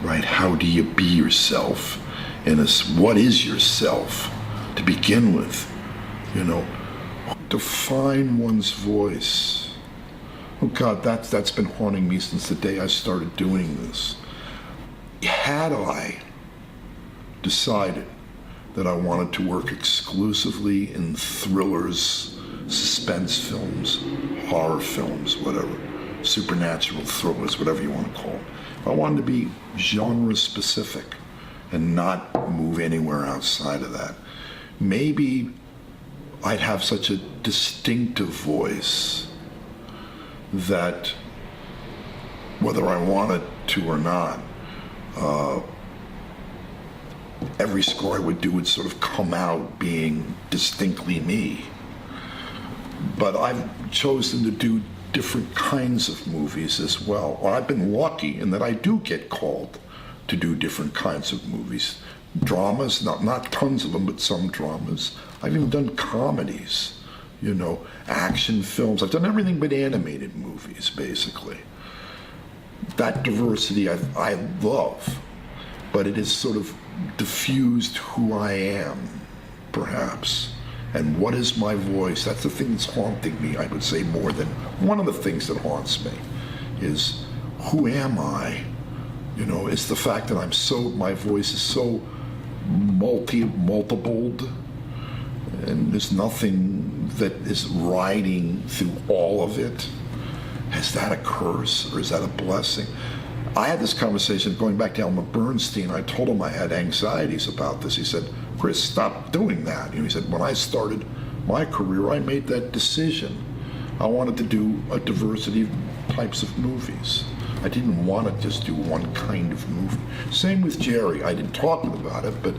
right? How do you be yourself? And what is yourself to begin with? Define one's voice. Oh God, that's been haunting me since the day I started doing this. Had I decided that I wanted to work exclusively in thrillers, suspense films, horror films, whatever, supernatural thrillers, whatever you want to call it, if I wanted to be genre specific and not move anywhere outside of that, maybe I'd have such a distinctive voice that whether I wanted to or not, every score I would do would sort of come out being distinctly me. But I've chosen to do different kinds of movies as well. Or I've been lucky in that I do get called to do different kinds of movies. Dramas, not tons of them, but some dramas. I've even done comedies, action films. I've done everything but animated movies, basically. That diversity I love, but it has sort of diffused who I am, perhaps. And what is my voice? That's the thing that's haunting me, I would say, more than one of the things that haunts me is who am I? It's the fact that my voice is so multipled, and there's nothing that is riding through all of it. Is that a curse or is that a blessing? I had this conversation going back to Elmer Bernstein. I told him I had anxieties about this. He said, Chris, stop doing that. He said, when I started my career, I made that decision. I wanted to do a diversity of types of movies. I didn't want to just do one kind of movie. Same with Jerry. I didn't talk about it, but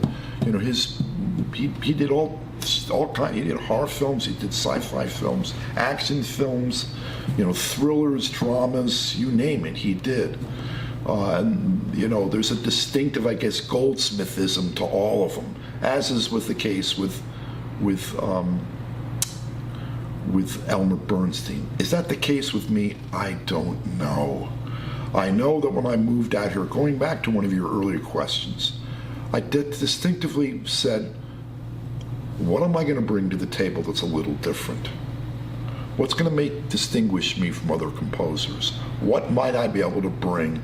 he did all kinds. He did horror films, he did sci-fi films, action films, thrillers, dramas, you name it, he did. And there's a distinctive, I guess, Goldsmithism to all of them, as is with the case with Elmer Bernstein. Is that the case with me? I don't know. I know that when I moved out here, going back to one of your earlier questions, I distinctively said, what am I going to bring to the table that's a little different? What's going to distinguish me from other composers? What might I be able to bring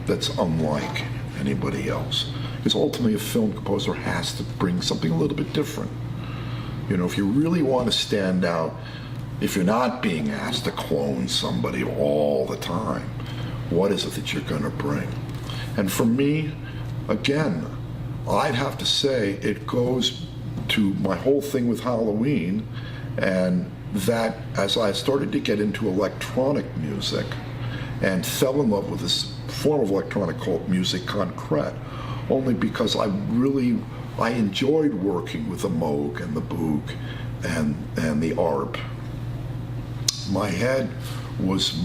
that's unlike anybody else? Because ultimately a film composer has to bring something a little bit different. If you really want to stand out, if you're not being asked to clone somebody all the time, what is it that you're going to bring? And for me, again, I'd have to say it goes to my whole thing with Halloween, and that as I started to get into electronic music and fell in love with this form of electronic called musique concrète, only because I enjoyed working with the Moog and the Boog and the ARP. My head was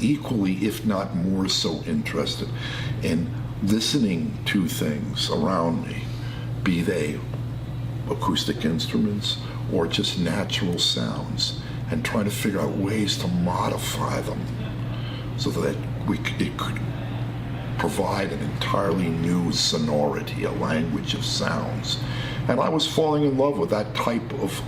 equally, if not more so, interested in listening to things around me, be they acoustic instruments or just natural sounds, and trying to figure out ways to modify them so that it could provide an entirely new sonority, a language of sounds. And I was falling in love with that type of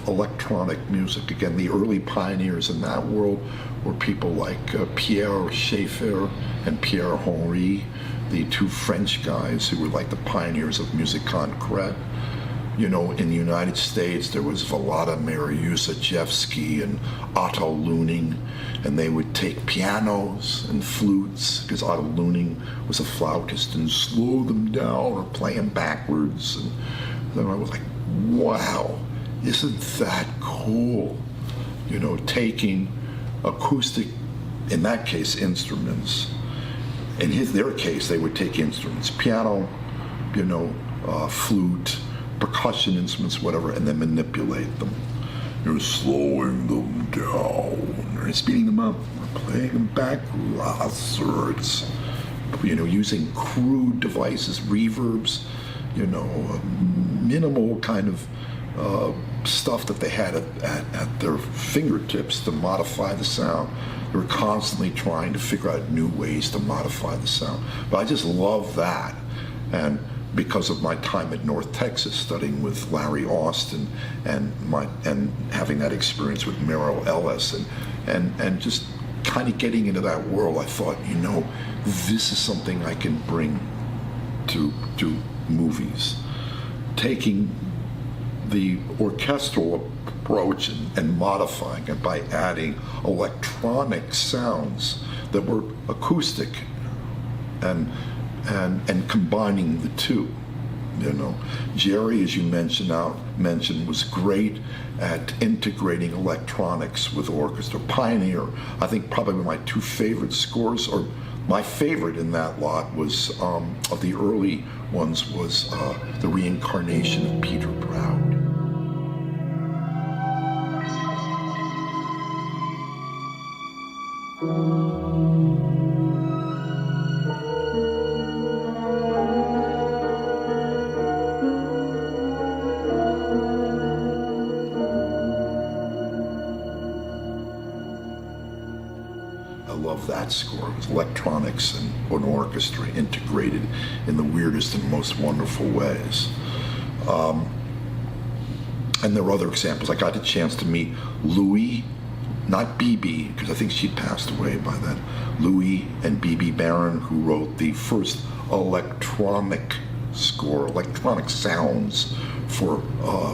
electronic music. Again, the early pioneers in that world were people like Pierre Schaeffer and Pierre Henry, the two French guys who were like the pioneers of musique concrète. In the United States, there was Vladimir Yusachevsky and Otto Luning, and they would take pianos and flutes, because Otto Luning was a flautist, and slow them down or play them backwards. And then I was like, wow, isn't that cool? Taking acoustic, in that case, instruments. In their case, they would take instruments, piano, flute, percussion instruments, whatever, and then manipulate them. You're slowing them down, or speeding them up, or playing them backwards, using crude devices, reverbs, minimal kind of stuff that they had at their fingertips to modify the sound. They were constantly trying to figure out new ways to modify the sound. But I just love that. And because of my time at North Texas studying with Larry Austin and having that experience with Miro Ellis and just kind of getting into that world, I thought, this is something I can bring to movies. Taking the orchestral approach and modifying it by adding electronic sounds that were acoustic and combining the two. Jerry, as you mentioned, was great at integrating electronics with orchestra. Pioneer. I think probably my two favorite scores, or my favorite in that lot was of the early ones was the reincarnation of Peter Proud. That score with electronics and an orchestra integrated in the weirdest and most wonderful ways. And there were other examples. I got a chance to meet Louis, not BB, because I think she'd passed away by then, Louis and BB Barron, who wrote the first electronic score, electronic sounds for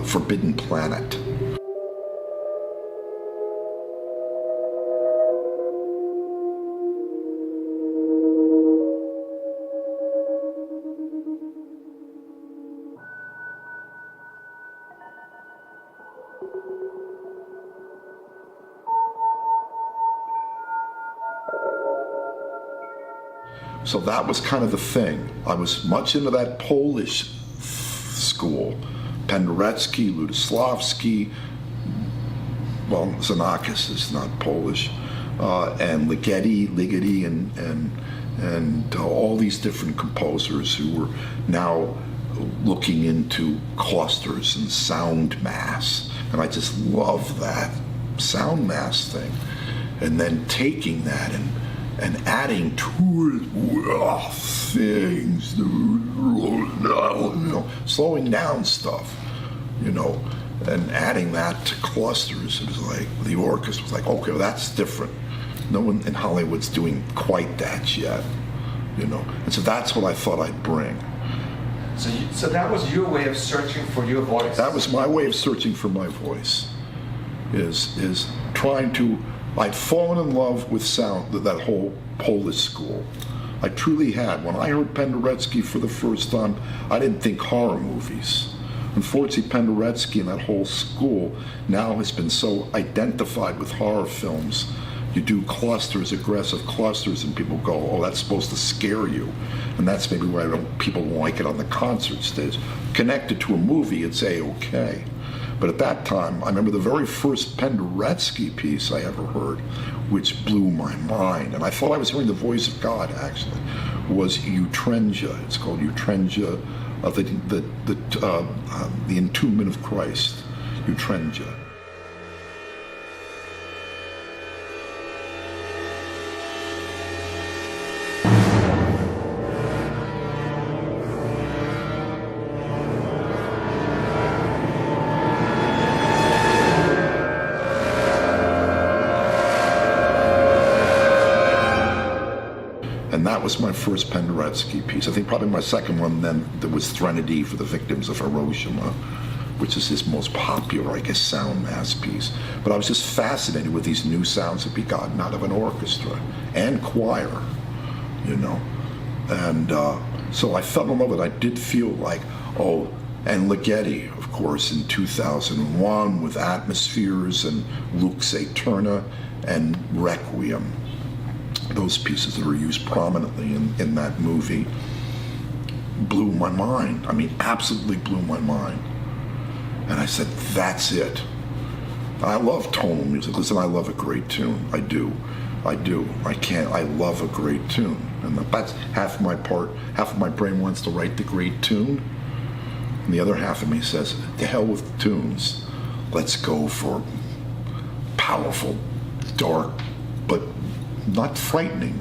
Forbidden Planet. So that was kind of the thing. I was much into that Polish school. Penderecki, Ludosławski, well, Xenakis is not Polish, and Ligeti, and all these different composers who were now looking into clusters and sound mass. And I just love that sound mass thing. And then taking that and adding to it things, slowing down stuff, and adding that to clusters. It was like the orchestra was like, okay, well, that's different. No one in Hollywood's doing quite that yet, And so that's what I thought I'd bring. So that was your way of searching for your voice. That was my way of searching for my voice. Is trying to. I'd fallen in love with sound, that whole Polish school. I truly had. When I heard Penderecki for the first time, I didn't think horror movies. Unfortunately, Penderecki and that whole school now has been so identified with horror films. You do clusters, aggressive clusters, and people go, oh, that's supposed to scare you. And that's maybe why people don't like it on the concert stage. Connected to a movie, it's A-okay. But at that time, I remember the very first Penderecki piece I ever heard, which blew my mind, and I thought I was hearing the voice of God, actually, was Utrenja. It's called Utrenja, the Entombment of Christ, Utrenja. That was my first Penderecki piece. I think probably my second one then there was Threnody for the Victims of Hiroshima, which is his most popular, I guess, sound mass piece. But I was just fascinated with these new sounds that be gotten out of an orchestra and choir, And so I fell in love with it. I did feel like, and Ligeti, of course, in 2001 with Atmospheres and Lux Aeterna and Requiem. Those pieces that are used prominently in that movie blew my mind. I mean, absolutely blew my mind. And I said, that's it. I love tonal music. Listen, I love a great tune. I do. I love a great tune. And that's half of my brain wants to write the great tune. And the other half of me says, to hell with tunes. Let's go for powerful, dark, but not frightening,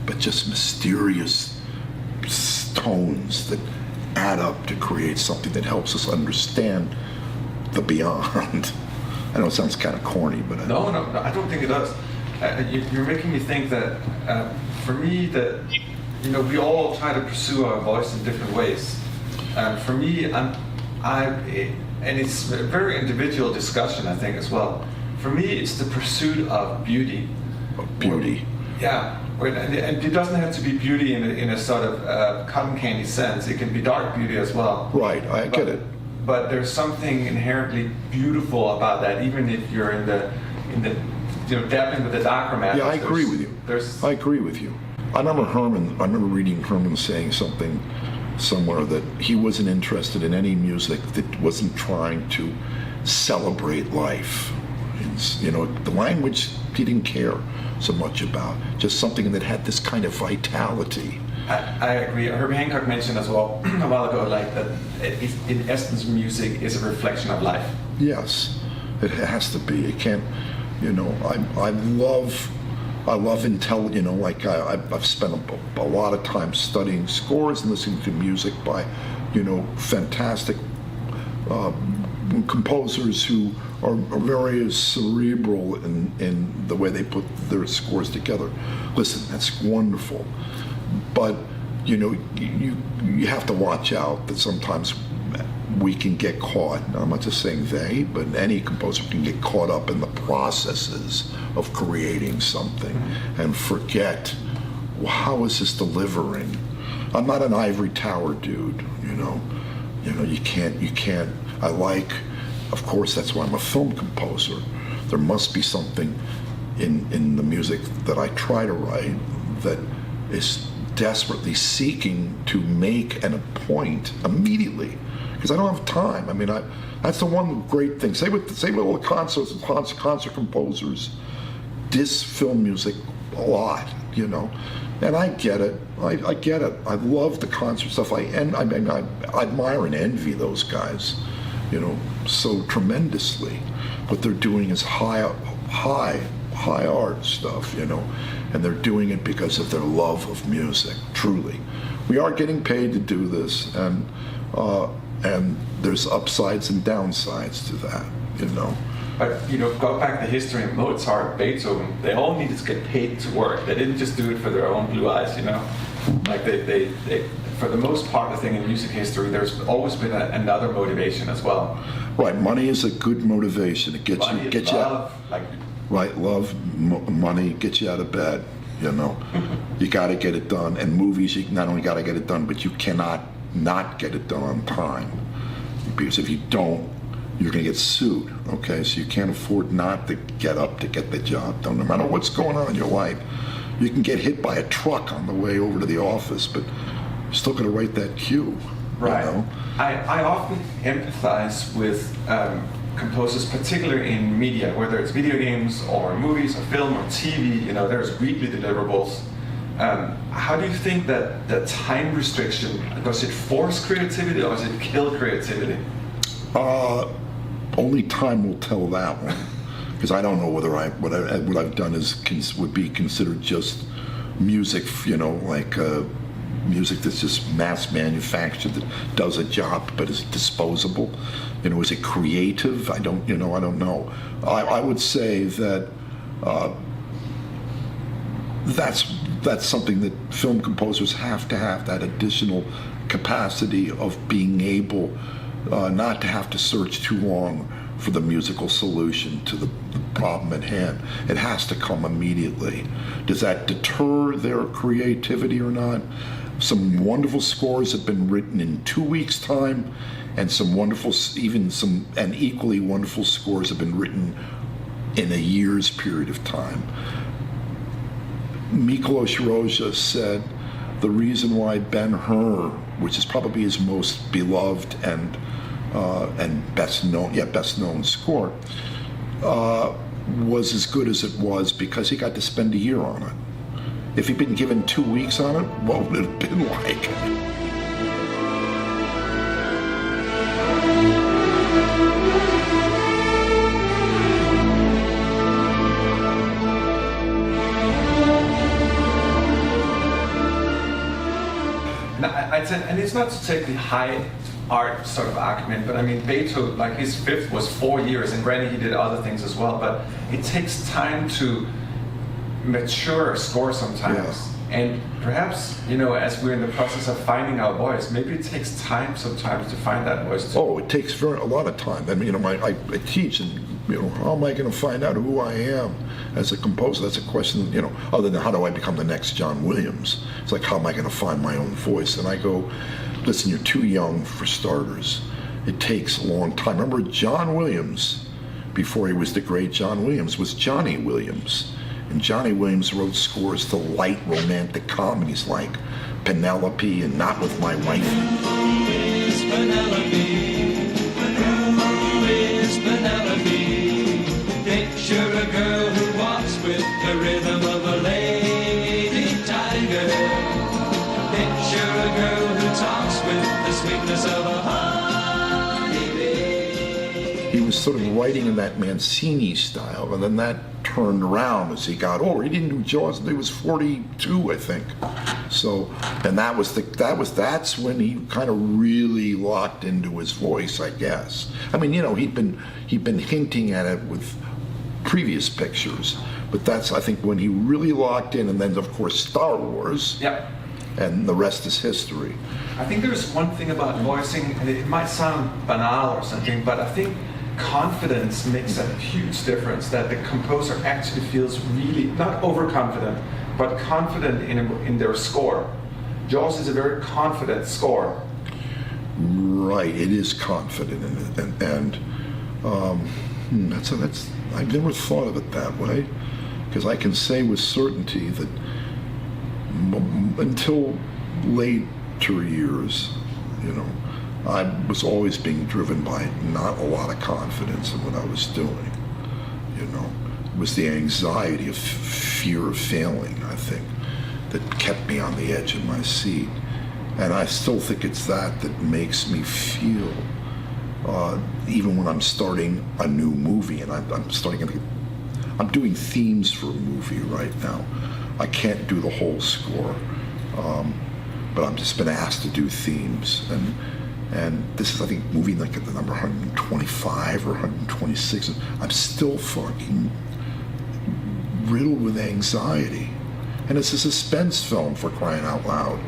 but just mysterious tones that add up to create something that helps us understand the beyond. I know it sounds kind of corny, but No, I don't think it does. You're making me think that, for me, that we all try to pursue our voice in different ways. For me, and it's a very individual discussion, I think, as well. For me, it's the pursuit of beauty. Beauty. Yeah, and it doesn't have to be beauty in a sort of cotton candy sense. It can be dark beauty as well. Right, I get it. But there's something inherently beautiful about that, even if you're in the dabbling with the darker matter. Yeah, I agree with you. I agree with you. I remember reading Herrmann saying something somewhere that he wasn't interested in any music that wasn't trying to celebrate life. The language he didn't care so much about, just something that had this kind of vitality. I agree. Herbie Hancock mentioned as well a while ago, like that in essence, music is a reflection of life. Yes, it has to be. It can't. I love intelligent. I've spent a lot of time studying scores and listening to music by, fantastic composers who are very cerebral in the way they put their scores together. Listen, that's wonderful. But you have to watch out that sometimes we can get caught. I'm not just saying they, but any composer can get caught up in the processes of creating something and forget, well, how is this delivering? I'm not an ivory tower dude. You can't. Of course, that's why I'm a film composer. There must be something in the music that I try to write that is desperately seeking to make a point immediately, because I don't have time. I mean, that's the one great thing. Say with all the concerts and concert composers diss film music a lot, and I get it. I get it. I love the concert stuff. I admire and envy those guys, so tremendously. What they're doing is high art stuff, and they're doing it because of their love of music. Truly, we are getting paid to do this, and there's upsides and downsides to that, But go back to history. Mozart, Beethoven, they all needed to get paid to work. They didn't just do it for their own blue eyes, Like they for the most part, I think in music history, there's always been another motivation as well. Right, money is a good motivation. It gets you out. Right, love, money gets you out of bed. You got to get it done. And movies, you not only got to get it done, but you cannot not get it done on time, because if you don't, you're going to get sued. Okay, so you can't afford not to get up to get the job done, no matter what's going on in your life. You can get hit by a truck on the way over to the office, but you're still going to write that cue. Right. I often empathize with composers, particularly in media, whether it's video games or movies or film or TV. There's weekly deliverables. How do you think that the time restriction, does it force creativity or does it kill creativity? Only time will tell that one, because I don't know whether what I've done would be considered just music, music that's just mass manufactured that does a job but is disposable. Is it creative? I don't know. I would say that that's something that film composers have to have, that additional capacity of being able not to have to search too long for the musical solution to the problem at hand. It has to come immediately. Does that deter their creativity or not? Some wonderful scores have been written in 2 weeks' time, and and equally wonderful scores have been written in a year's period of time. Miklos Rozsa said the reason why Ben-Hur, which is probably his most beloved and best known score, was as good as it was because he got to spend a year on it. If he'd been given 2 weeks on it, what would it have been like? I'd say, and it's not to take the high art sort of argument, but I mean, Beethoven, like his fifth was 4 years, and granted he did other things as well, but it takes time to mature a score sometimes. Yeah. And perhaps, you know, as we're in the process of finding our voice, maybe it takes time sometimes to find that voice too. Oh, it takes a lot of time. I mean, you know, I teach, and you know, how am I going to find out who I am as a composer? That's a question, you know, other than how do I become the next John Williams? It's like, how am I going to find my own voice? And I go, listen, you're too young for starters. It takes a long time. Remember, John Williams, before he was the great John Williams, was Johnny Williams. And Johnny Williams wrote scores to light romantic comedies like Penelope and Not With My Wife. Who is Penelope? Who is Penelope? Picture a girl who walks with the rhythm of a lady tiger. Picture a girl who talks with the sweetness of a honeybee. He was sort of writing in that Mancini style, and then that turned around as he got older. He didn't do Jaws until he was 42, I think. So, and that's when he kind of really locked into his voice, I guess. I mean, you know, he'd been hinting at it with previous pictures, but that's, I think, when he really locked in. And then, of course, Star Wars. Yeah. And the rest is history. I think there's one thing about voicing, and it might sound banal or something, but I think confidence makes a huge difference, that the composer actually feels really, not overconfident, but confident in their score. Jaws is a very confident score. Right, it is confident in it, and that's I've never thought of it that way, because I can say with certainty that until later years, you know, I was always being driven by not a lot of confidence in what I was doing. You know, it was the anxiety of fear of failing, I think, that kept me on the edge of my seat. And I still think it's that makes me feel, even when I'm starting a new movie, and I'm doing themes for a movie right now. I can't do the whole score, but I've just been asked to do themes, and this is, I think, movie like at the number 125 or 126. I'm still fucking riddled with anxiety. And it's a suspense film, for crying out loud.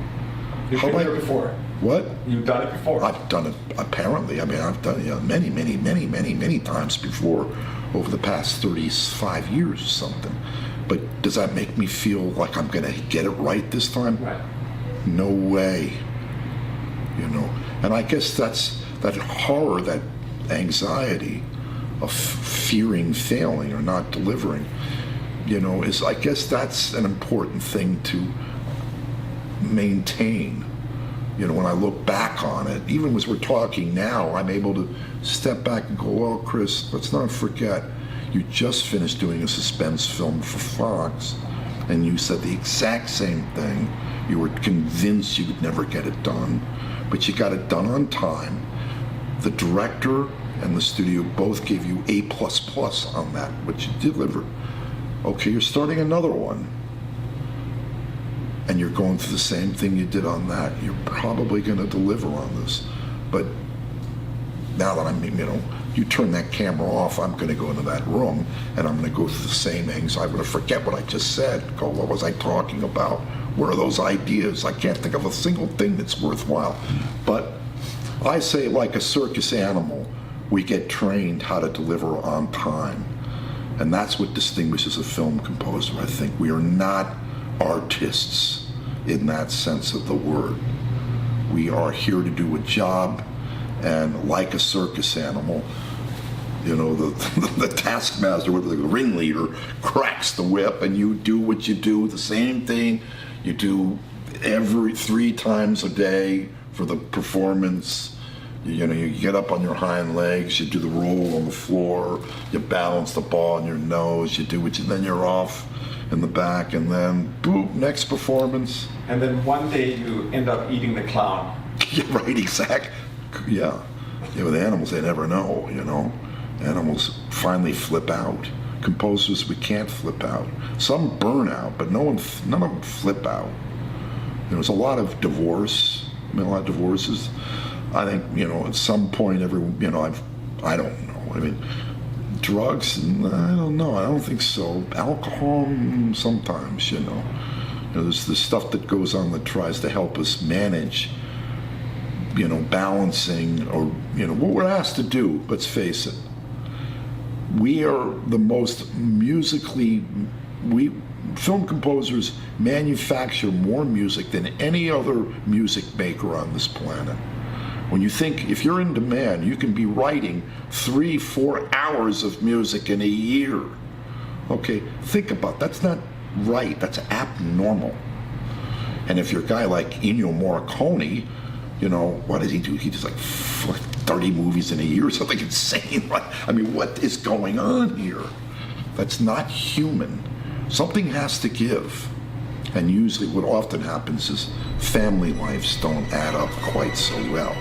You've been there before. What? You've done it before. I've done it, apparently. I mean, I've done it many times before over the past 35 years or something. But does that make me feel like I'm going to get it right this time? Right. No way. You know, and I guess that's that horror, that anxiety of fearing failing or not delivering, you know, is, I guess that's an important thing to maintain. You know, when I look back on it, even as we're talking now, I'm able to step back and go, well, Chris, let's not forget, you just finished doing a suspense film for Fox, and you said the exact same thing. You were convinced you would never get it done, but you got it done on time. The director and the studio both gave you A++ on that, which you delivered. Okay, you're starting another one, and you're going through the same thing you did on that. You're probably going to deliver on this, but now that I'm, you know, you turn that camera off, I'm going to go into that room, and I'm going to go through the same anxiety. I'm going to forget what I just said. Go, what was I talking about? What are those ideas? I can't think of a single thing that's worthwhile. But I say, like a circus animal, we get trained how to deliver on time. And that's what distinguishes a film composer, I think. We are not artists in that sense of the word. We are here to do a job, and like a circus animal, you know, the taskmaster, the ringleader, cracks the whip, and you do what you do, the same thing you do every 3 times a day for the performance. You know, you get up on your hind legs, you do the roll on the floor, you balance the ball on your nose, you do what you, then you're off in the back, and then boop, next performance. And then one day you end up eating the clown. Yeah, right, exact. Yeah. Yeah, with animals, they never know, you know. Animals finally flip out. Composers, we can't flip out. Some burn out, but none of them flip out. There's a lot of divorce, a lot of divorces. I think, at some point, I don't know. I mean, drugs, I don't know. I don't think so. Alcohol, sometimes, There's the stuff that goes on that tries to help us manage, balancing, or, what we're asked to do, let's face it. We are the most film composers manufacture more music than any other music maker on this planet. When you think, if you're in demand, you can be writing 3-4 hours of music in a year. Okay, think about that's not right. That's abnormal. And if you're a guy like Ennio Morricone, what does he do? He does like 30 movies in a year or something insane. I mean, what is going on here? That's not human. Something has to give. And usually what often happens is family lives don't add up quite so well.